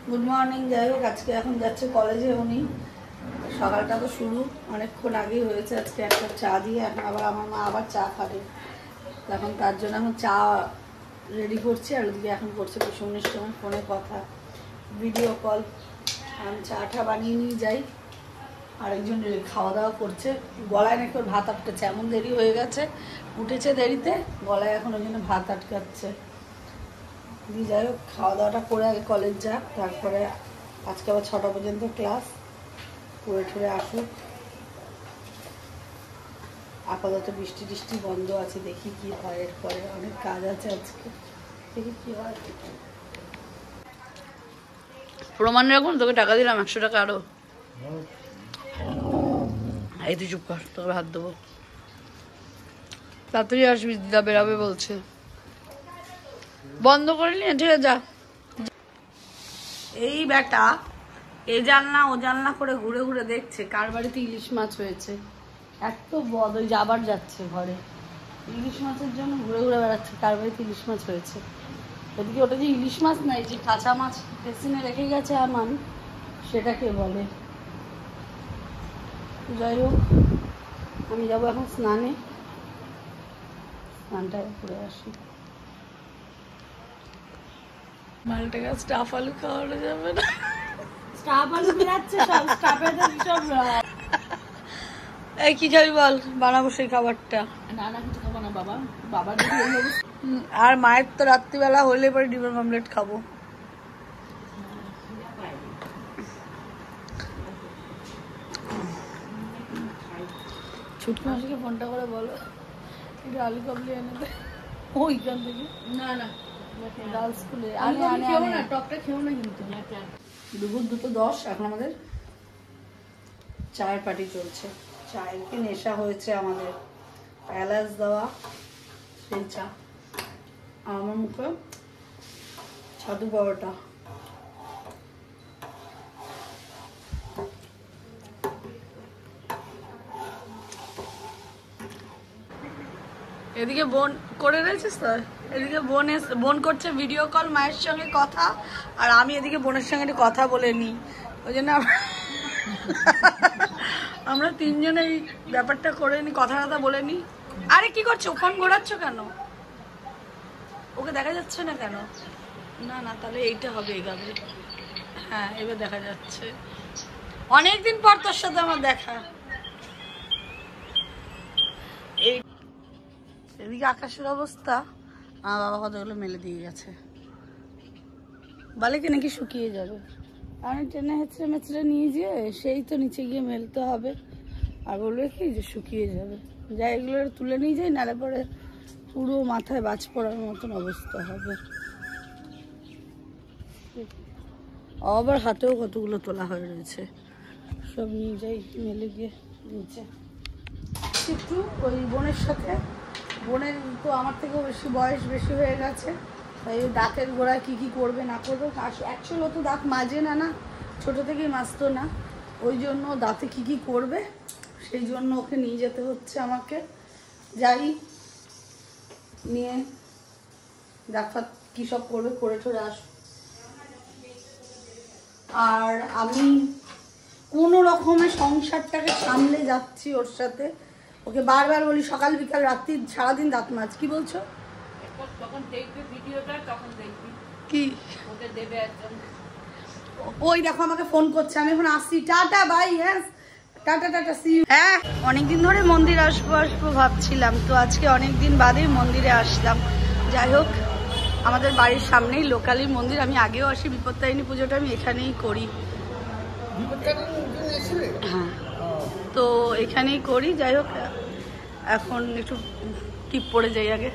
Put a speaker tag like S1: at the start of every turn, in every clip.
S1: Good morning. যাই হোক, আজকে এখন যাচ্ছে কলেজে উনি। সকালটা তো শুরু অনেকক্ষণ আগেই হয়েছে। আজকে একটা চা দিয়ে এখন আবার আমার মা আবার চা খাবে, এখন তার জন্য এখন চা রেডি করছি। আর ওদিকে এখন করছে পিছনের সময় ফোনে কথা, ভিডিও কল। আমি চাটা বানিয়ে নিয়ে যাই, আরেকজন খাওয়া দাওয়া করছে। গলায় নাকি ওর ভাত আটকাচ্ছে, এমন দেরি হয়ে গেছে, উঠেছে দেরিতে, গলায় এখন ওই জন্য ভাত আটকাচ্ছে। যাই হোক, খাওয়া দাওয়াটা করে আগে কলেজ যাক, তারপরে আজকে আবার 6টা পর্যন্ত ক্লাস, করে ঠরে আসুক। আপাতত বৃষ্টি টিষ্টি বন্ধ আছে, দেখি কি হয়। এরপরে অনেক কাজ আছে আজকে, দেখি কি হয়। প্রমাণ রাখুন, তোকে টাকা দিলাম 100 টাকা আরো। এই তুই চুপ কর, তোকে ভাত দেবো। তাড়াতাড়ি আসবি, দিদা বেরাবে বলছে। বন্ধ করে নিয়ে ঠিক আছে, যা। এই বেটা এ জানলা ও জানলা করে ঘুরে ঘুরে দেখছে কার বাড়িতে ইলিশ মাছ হয়েছে। এত বদ, ওই যাবার যাচ্ছে ঘরে, ইলিশ মাছের জন্য ঘুরে ঘুরে বেড়াচ্ছে কার বাড়িতে ইলিশ মাছ হয়েছে। ওদিকে ওটা যে ইলিশ মাছ নাই, যে কাঁচা মাছ বেসিনে রেখে গেছে আমান, সেটাকে বলে। যাই হোক, আমি যাবো এখন স্নানে, স্নানটা করে আসি। মালটাকে স্টাফ আলু খাওয়ানো যাবে না। স্টাফ আলু বেরাচ্ছে সব, স্টাফের সব। এই কি খাবি বল, বানাবো সেই খাবারটা। না না, কিছু খাবো না বাবা, বাবা। আর মায়ের তো রাত্রিবেলা হলে পরে ডিমের অমলেট খাবো। ছুটকি মাসিকে ফোনটা করে বলো একটু আলু কাবলি এনে দে ওইখান থেকে। না না, গার্লস স্কুলে টকটা খেও না কিন্তু। দুপুর 2:10 এখন আমাদের চায়ের পার্টি চলছে। চায়ের কি নেশা হয়েছে আমাদের, এলাচ দেওয়া সেই চা। আমার মুখে ছাতু পরোটা। এদিকে বোন করে রয়েছিস তো, এদিকে বোন করছে ভিডিও কল মায়ের সঙ্গে কথা, আর আমি এদিকে বোনের সঙ্গে একটু কথা বলে নিই। ওই জন্য আমরা তিনজনে এই ব্যাপারটা করে নিই, কথা বলে নিই। আরে কি করছো, ফোন ঘোরাচ্ছ কেন? ওকে দেখা যাচ্ছে না কেন? না না, তাহলে এইটা হবে, এগাবে। হ্যাঁ, এবার দেখা যাচ্ছে। অনেকদিন পর তোর সাথে আমার দেখা। এই এদিকে আকাশের অবস্থা, আমার বাবা কতগুলো মেলে দিয়ে গেছে, বলে কি নাকি শুকিয়ে যাবে। আমি ট্রেনে হেঁচড়ে মেচড়ে নিয়ে যেয়ে সেই তো নিচে গিয়ে মেলতে হবে, আর বলবে কি যে শুকিয়ে যাবে। যাই এগুলো তুলে নিয়ে যাই, নালে পরে পুরো মাথায় বাজ পড়ার মতন অবস্থা হবে। আবার হাতেও কতগুলো তোলা হয়ে রয়েছে, সব নিয়ে যাই মেলে গিয়ে নিচে। একটু ওই বোনের সাথে, বোনের তো আমার থেকেও বেশি বয়স বেশি হয়ে গেছে, তাই দাঁতের গোড়ায় কী কী করবে না করবে। অ্যাকচুয়ালি ও তো দাঁত মাজে না, না ছোটো থেকেই মাজতো না, ওই জন্য দাঁতে কী কী করবে সেই জন্য ওকে নিয়ে যেতে হচ্ছে আমাকে। যাই নিয়ে ডাক্তার কী সব করবে করে ঠরে আস। আর আমি কোনো রকমের সংসারটাকে সামলে যাচ্ছি ওর সাথে। ওকে বারবার বলি সকাল বিকাল রাত্রি সারাদিন দাঁত মাছ। কি বলছো? তখন দেখবি ভিডিওটা, তখন দেখবি কি ওকে দেবে একজন। ওই দেখো আমাকে ফোন করছে, আমি এখন আসছি, টাটা বাই। হ্যাঁ টাটা টাটা, সি ইউ। হ্যাঁ, অনেকদিন ধরে মন্দির আসবো আসবো ভাবছিলাম, তো আজকে অনেকদিন বাদেই মন্দিরে আসলাম। যাই হোক, আমাদের বাড়ির সামনেই লোকালি মন্দির, আমি আগেও আসি, বিপত্তারিণী পুজোটা আমি এখানেই করি। হ্যাঁ, তো এখানেই করি। যাই হোক, এখন একটু টিপ পড়ে যাই আগে।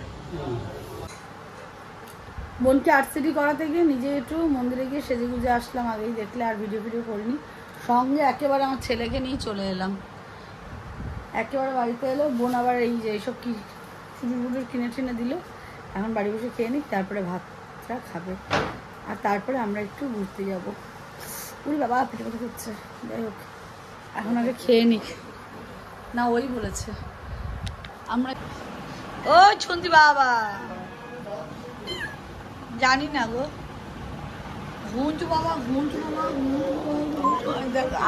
S1: বোনকে আর্টসিটি করাতে গিয়ে নিজে একটু মন্দিরে গিয়ে সেজে গুজে আসলাম, আগেই দেখলে, আর ভিডিও করিনি। সঙ্গে একেবারে আমার ছেলেকে নিয়ে চলে এলাম, একেবারে বাড়িতে এলো। বোন আবার এই যে এইসব কি ফুটুর কিনে টিনে দিল, এখন বাড়ি বসে খেয়ে নিই, তারপরে ভাতটা খাবে, আর তারপরে আমরা একটু ঘুরতে যাবো। উনি বাবা পেটে কথা করছে। যাই হোক, এখন আগে খেয়ে নিক না, ওই বলেছে আমরা। ও শুনতি বাবা, জানি না গো, ঘুঞ্চু বাবা ঘুঞ্চু বাবা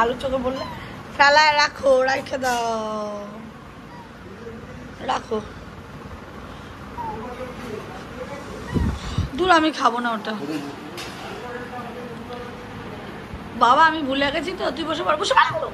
S1: আলু চোখে বললে ফেলায় রাখো, রাখে দাও, রাখো। দূর, আমি খাবো না ওটা বাবা, আমি ভুলে গেছি তো। তুই বসে পড়, বসে পড়।